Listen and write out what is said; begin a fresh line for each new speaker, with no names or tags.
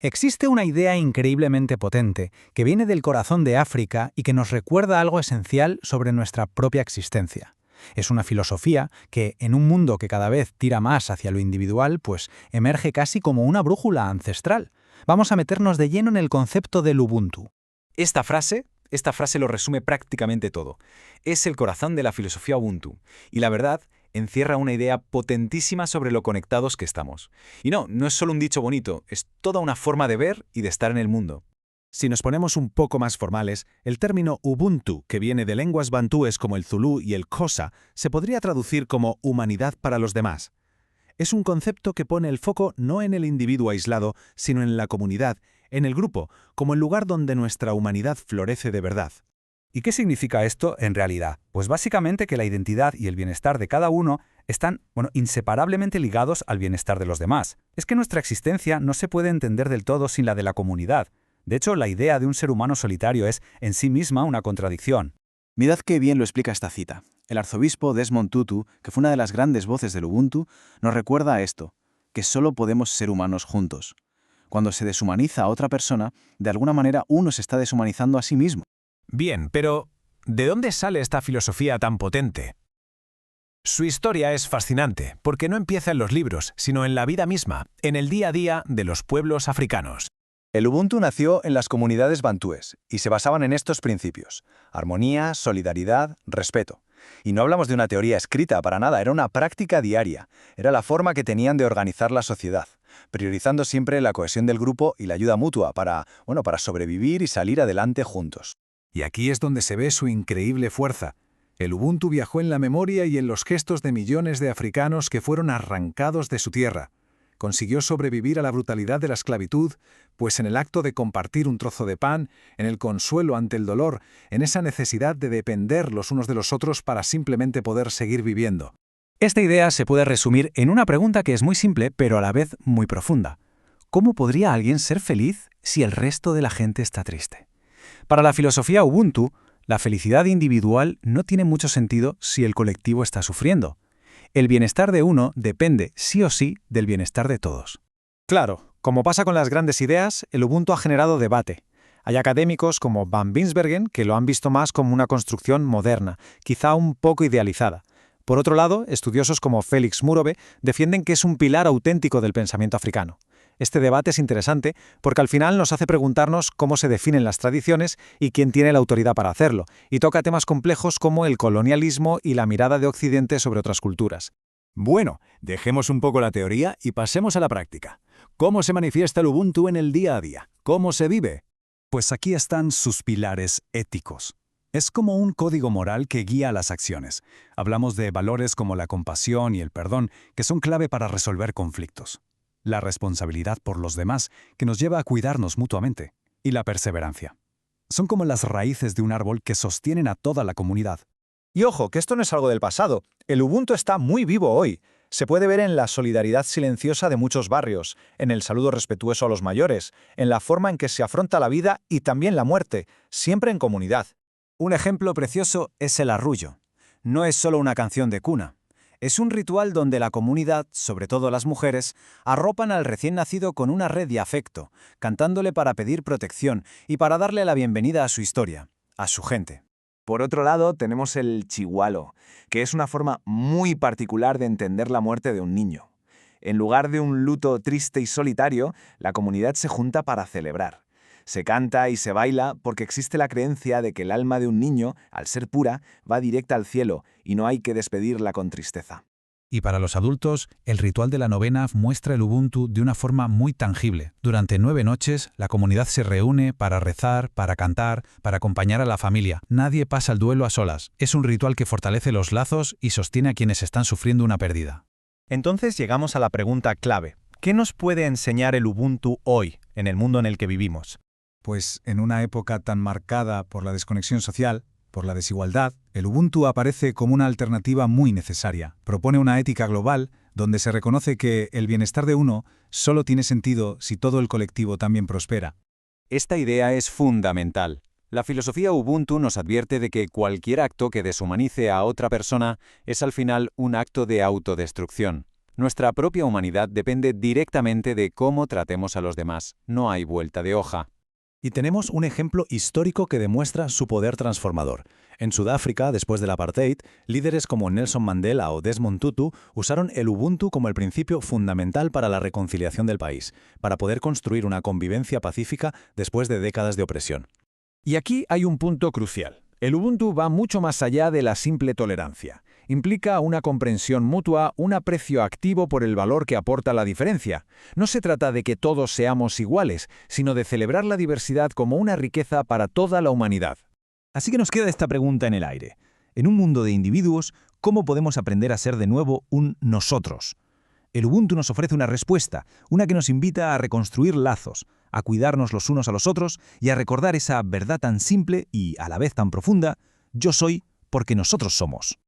Existe una idea increíblemente potente que viene del corazón de África y que nos recuerda algo esencial sobre nuestra propia existencia. Es una filosofía que, en un mundo que cada vez tira más hacia lo individual, pues emerge casi como una brújula ancestral. Vamos a meternos de lleno en el concepto del Ubuntu.
Esta frase lo resume prácticamente todo. Es el corazón de la filosofía Ubuntu. Y la verdad, encierra una idea potentísima sobre lo conectados que estamos. Y no es solo un dicho bonito, es toda una forma de ver y de estar en el mundo.
Si nos ponemos un poco más formales, el término Ubuntu, que viene de lenguas bantúes como el zulú y el xhosa, se podría traducir como humanidad para los demás. Es un concepto que pone el foco no en el individuo aislado, sino en la comunidad, en el grupo, como el lugar donde nuestra humanidad florece de verdad.
¿Y qué significa esto en realidad? Pues básicamente que la identidad y el bienestar de cada uno están, inseparablemente ligados al bienestar de los demás. Es que nuestra existencia no se puede entender del todo sin la de la comunidad. De hecho, la idea de un ser humano solitario es, en sí misma, una contradicción.
Mirad qué bien lo explica esta cita. El arzobispo Desmond Tutu, que fue una de las grandes voces del Ubuntu, nos recuerda a esto, que solo podemos ser humanos juntos. Cuando se deshumaniza a otra persona, de alguna manera uno se está deshumanizando a sí mismo.
Bien, pero ¿de dónde sale esta filosofía tan potente? Su historia es fascinante, porque no empieza en los libros, sino en la vida misma, en el día a día de los pueblos africanos.
El Ubuntu nació en las comunidades bantúes y se basaban en estos principios: armonía, solidaridad, respeto. Y no hablamos de una teoría escrita para nada, era una práctica diaria, era la forma que tenían de organizar la sociedad, priorizando siempre la cohesión del grupo y la ayuda mutua para sobrevivir y salir adelante juntos.
Y aquí es donde se ve su increíble fuerza. El Ubuntu viajó en la memoria y en los gestos de millones de africanos que fueron arrancados de su tierra. Consiguió sobrevivir a la brutalidad de la esclavitud, pues en el acto de compartir un trozo de pan, en el consuelo ante el dolor, en esa necesidad de depender los unos de los otros para simplemente poder seguir viviendo.
Esta idea se puede resumir en una pregunta que es muy simple, pero a la vez muy profunda. ¿Cómo podría alguien ser feliz si el resto de la gente está triste? Para la filosofía Ubuntu, la felicidad individual no tiene mucho sentido si el colectivo está sufriendo. El bienestar de uno depende, sí o sí, del bienestar de todos.
Claro, como pasa con las grandes ideas, el Ubuntu ha generado debate. Hay académicos como Van Binsbergen que lo han visto más como una construcción moderna, quizá un poco idealizada. Por otro lado, estudiosos como Félix Murobe defienden que es un pilar auténtico del pensamiento africano. Este debate es interesante porque al final nos hace preguntarnos cómo se definen las tradiciones y quién tiene la autoridad para hacerlo, y toca temas complejos como el colonialismo y la mirada de Occidente sobre otras culturas.
Bueno, dejemos un poco la teoría y pasemos a la práctica. ¿Cómo se manifiesta el Ubuntu en el día a día? ¿Cómo se vive?
Pues aquí están sus pilares éticos. Es como un código moral que guía las acciones. Hablamos de valores como la compasión y el perdón, que son clave para resolver conflictos. La responsabilidad por los demás, que nos lleva a cuidarnos mutuamente. Y la perseverancia. Son como las raíces de un árbol que sostienen a toda la comunidad.
Y ojo, que esto no es algo del pasado. El Ubuntu está muy vivo hoy. Se puede ver en la solidaridad silenciosa de muchos barrios, en el saludo respetuoso a los mayores, en la forma en que se afronta la vida y también la muerte, siempre en comunidad.
Un ejemplo precioso es el arrullo. No es solo una canción de cuna. Es un ritual donde la comunidad, sobre todo las mujeres, arropan al recién nacido con una red de afecto, cantándole para pedir protección y para darle la bienvenida a su historia, a su gente.
Por otro lado, tenemos el chihualo, que es una forma muy particular de entender la muerte de un niño. En lugar de un luto triste y solitario, la comunidad se junta para celebrar. Se canta y se baila porque existe la creencia de que el alma de un niño, al ser pura, va directa al cielo y no hay que despedirla con tristeza.
Y para los adultos, el ritual de la novena muestra el Ubuntu de una forma muy tangible. Durante 9 noches, la comunidad se reúne para rezar, para cantar, para acompañar a la familia. Nadie pasa el duelo a solas. Es un ritual que fortalece los lazos y sostiene a quienes están sufriendo una pérdida.
Entonces llegamos a la pregunta clave. ¿Qué nos puede enseñar el Ubuntu hoy, en el mundo en el que vivimos?
Pues en una época tan marcada por la desconexión social, por la desigualdad, el Ubuntu aparece como una alternativa muy necesaria. Propone una ética global donde se reconoce que el bienestar de uno solo tiene sentido si todo el colectivo también prospera.
Esta idea es fundamental. La filosofía Ubuntu nos advierte de que cualquier acto que deshumanice a otra persona es al final un acto de autodestrucción.
Nuestra propia humanidad depende directamente de cómo tratemos a los demás. No hay vuelta de hoja.
Y tenemos un ejemplo histórico que demuestra su poder transformador. En Sudáfrica, después del apartheid, líderes como Nelson Mandela o Desmond Tutu usaron el Ubuntu como el principio fundamental para la reconciliación del país, para poder construir una convivencia pacífica después de décadas de opresión.
Y aquí hay un punto crucial. El Ubuntu va mucho más allá de la simple tolerancia. Implica una comprensión mutua, un aprecio activo por el valor que aporta la diferencia. No se trata de que todos seamos iguales, sino de celebrar la diversidad como una riqueza para toda la humanidad.
Así que nos queda esta pregunta en el aire. En un mundo de individuos, ¿cómo podemos aprender a ser de nuevo un nosotros? El Ubuntu nos ofrece una respuesta, una que nos invita a reconstruir lazos, a cuidarnos los unos a los otros y a recordar esa verdad tan simple y a la vez tan profunda: yo soy porque nosotros somos.